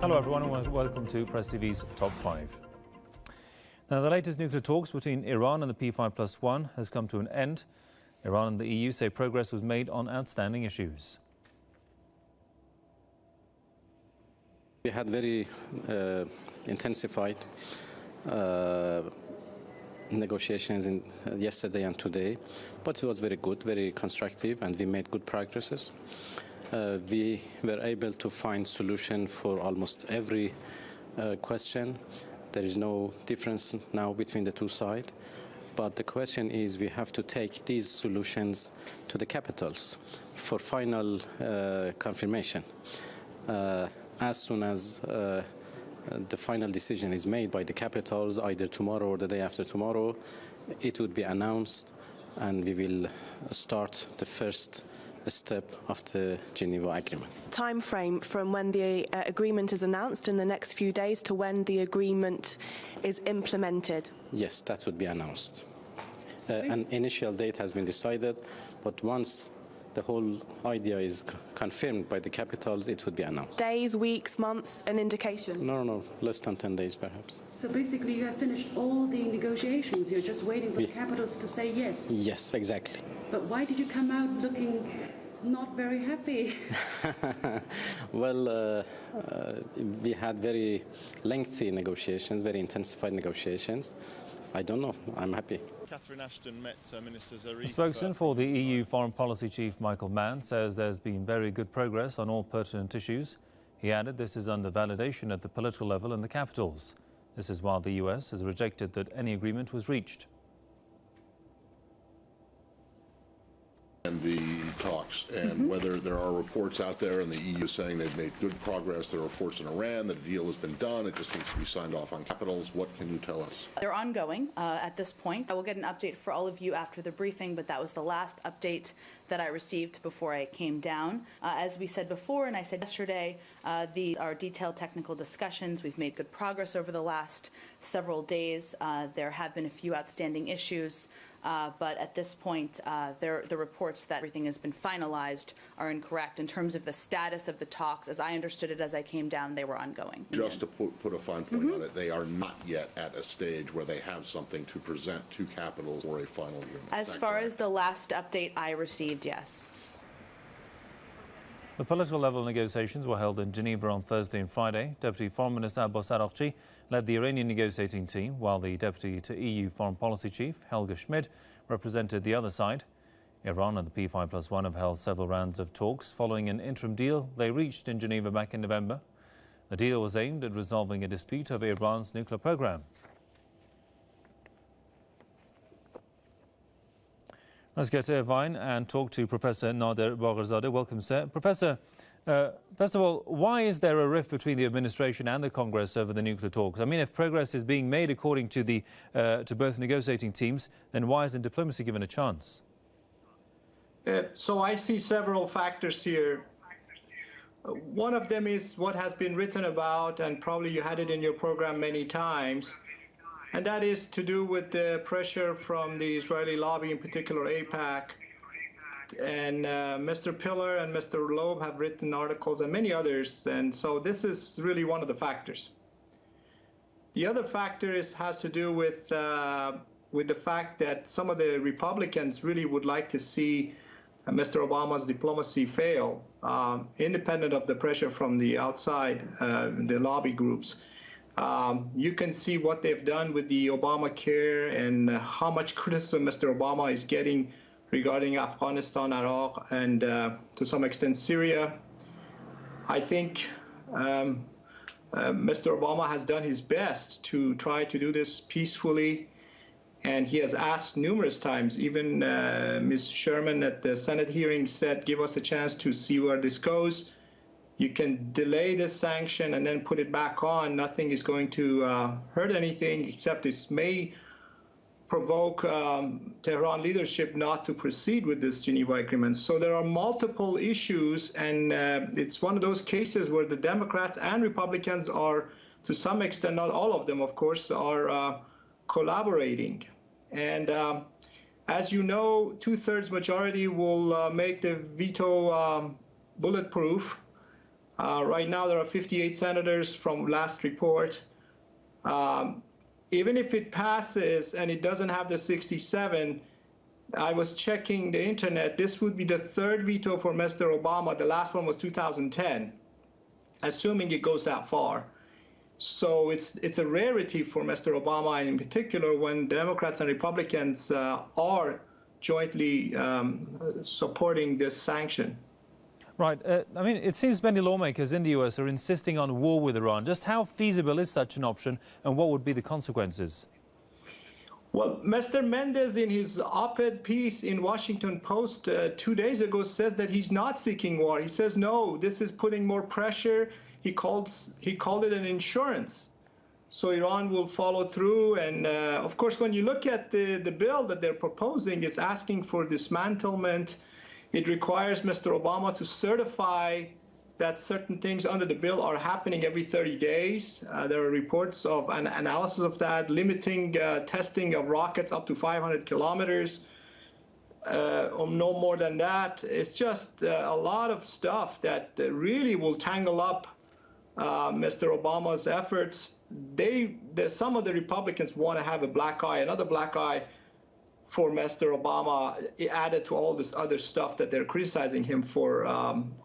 Hello everyone and welcome to Press TV's Top 5. Now, the latest nuclear talks between Iran and the P5+1 has come to an end. Iran and the EU say progress was made on outstanding issues. We had very intensified negotiations yesterday and today, but it was very good, very constructive, and we made good progresses. We were able to find solution for almost every question. There is no difference now between the two sides, but the question is we have to take these solutions to the capitals for final confirmation. As soon as the final decision is made by the capitals, either tomorrow or the day after tomorrow, it would be announced and we will start the first step of the Geneva Agreement. Time frame from when the agreement is announced in the next few days to when the agreement is implemented? Yes, that would be announced. An initial date has been decided, but once the whole idea is confirmed by the capitals, it would be announced. Days, weeks, months, an indication? No, less than 10 days perhaps. So basically you have finished all the negotiations, you're just waiting for the capitals to say yes? Yes, exactly. But why did you come out looking not very happy? Well, we had very lengthy negotiations, very intensified negotiations. I don't know. I'm happy. Catherine Ashton met Minister Zarif. The spokesman for the EU Foreign Policy Chief Michael Mann says there's been very good progress on all pertinent issues. He added this is under validation at the political level in the capitals. This is while the US has rejected that any agreement was reached. And the talks, and whether there are reports out there and the EU saying they've made good progress. There are reports in Iran that a deal has been done. It just needs to be signed off on capitals. What can you tell us? They're ongoing at this point. I will get an update for all of you after the briefing, but that was the last update that I received before I came down. As we said before, and I said yesterday, these are detailed technical discussions. We've made good progress over the last several days. There have been a few outstanding issues. But at this point, the reports that everything has been finalized are incorrect. In terms of the status of the talks, as I understood it as I came down, they were ongoing. Just to put a fine point on it, they are not yet at a stage where they have something to present to capitals or a final agreement. As far as the last update I received, yes. The political level negotiations were held in Geneva on Thursday and Friday. Deputy Foreign Minister Abbas Araghchi led the Iranian negotiating team, while the Deputy to EU Foreign Policy Chief, Helga Schmid, represented the other side. Iran and the P5+1 have held several rounds of talks following an interim deal they reached in Geneva back in November. The deal was aimed at resolving a dispute over Iran's nuclear program. Let's get to Irvine and talk to Professor Nader Bagherzadeh. Welcome, sir. Professor, first of all, why is there a rift between the administration and the Congress over the nuclear talks? I mean, if progress is being made according to both negotiating teams, then why isn't diplomacy given a chance? So I see several factors here. One of them is what has been written about, and probably you had it in your program many times, and that is to do with the pressure from the Israeli lobby, in particular AIPAC. And Mr. Pillar and Mr. Loeb have written articles and many others, and so this is really one of the factors. The other factor has to do with the fact that some of the Republicans really would like to see Mr. Obama's diplomacy fail, independent of the pressure from the outside, the lobby groups. You can see what they've done with the Obamacare and how much criticism Mr. Obama is getting regarding Afghanistan, Iraq, and to some extent Syria. I think Mr. Obama has done his best to try to do this peacefully, and he has asked numerous times. Even Ms. Sherman at the Senate hearing said, give us a chance to see where this goes. You can delay this sanction and then put it back on. Nothing is going to hurt anything, except this may provoke Tehran leadership not to proceed with this Geneva Agreement. So there are multiple issues, and it's one of those cases where the Democrats and Republicans are, to some extent, not all of them, of course, are collaborating. And as you know, 2/3 majority will make the veto bulletproof. Right now, there are 58 senators from last report. Even if it passes and it doesn't have the 67, I was checking the internet. This would be the third veto for Mr. Obama. The last one was 2010, assuming it goes that far. So it's a rarity for Mr. Obama, and in particular when Democrats and Republicans are jointly supporting this sanction. Right. I mean, it seems many lawmakers in the US are insisting on war with Iran. Just how feasible is such an option, and what would be the consequences? Well, Mr. Mendez, in his op-ed piece in Washington Post 2 days ago, says that he's not seeking war. He says, no, this is putting more pressure. He called it an insurance. So Iran will follow through. And of course, when you look at the bill that they're proposing, it's asking for dismantlement. It requires Mr. Obama to certify that certain things under the bill are happening every 30 days. There are reports of an analysis of that, limiting testing of rockets up to 500 kilometers, or no more than that. It's just a lot of stuff that really will tangle up Mr. Obama's efforts. Some of the Republicans want to have a black eye, another black eye for Mr. Obama, added to all this other stuff that they're criticizing him for.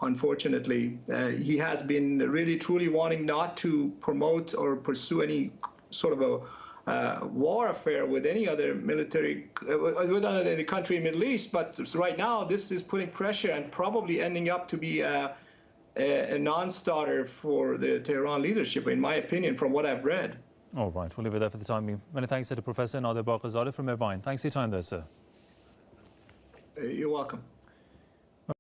Unfortunately, he has been really, truly wanting not to promote or pursue any sort of a war affair with any other military, with any country in the Middle East. But right now, this is putting pressure and probably ending up to be a non-starter for the Tehran leadership, in my opinion, from what I've read. All right, we'll leave it there for the time being. Many thanks to Professor Nader Barghazadeh from Irvine. Thanks for your time there, sir. You're welcome.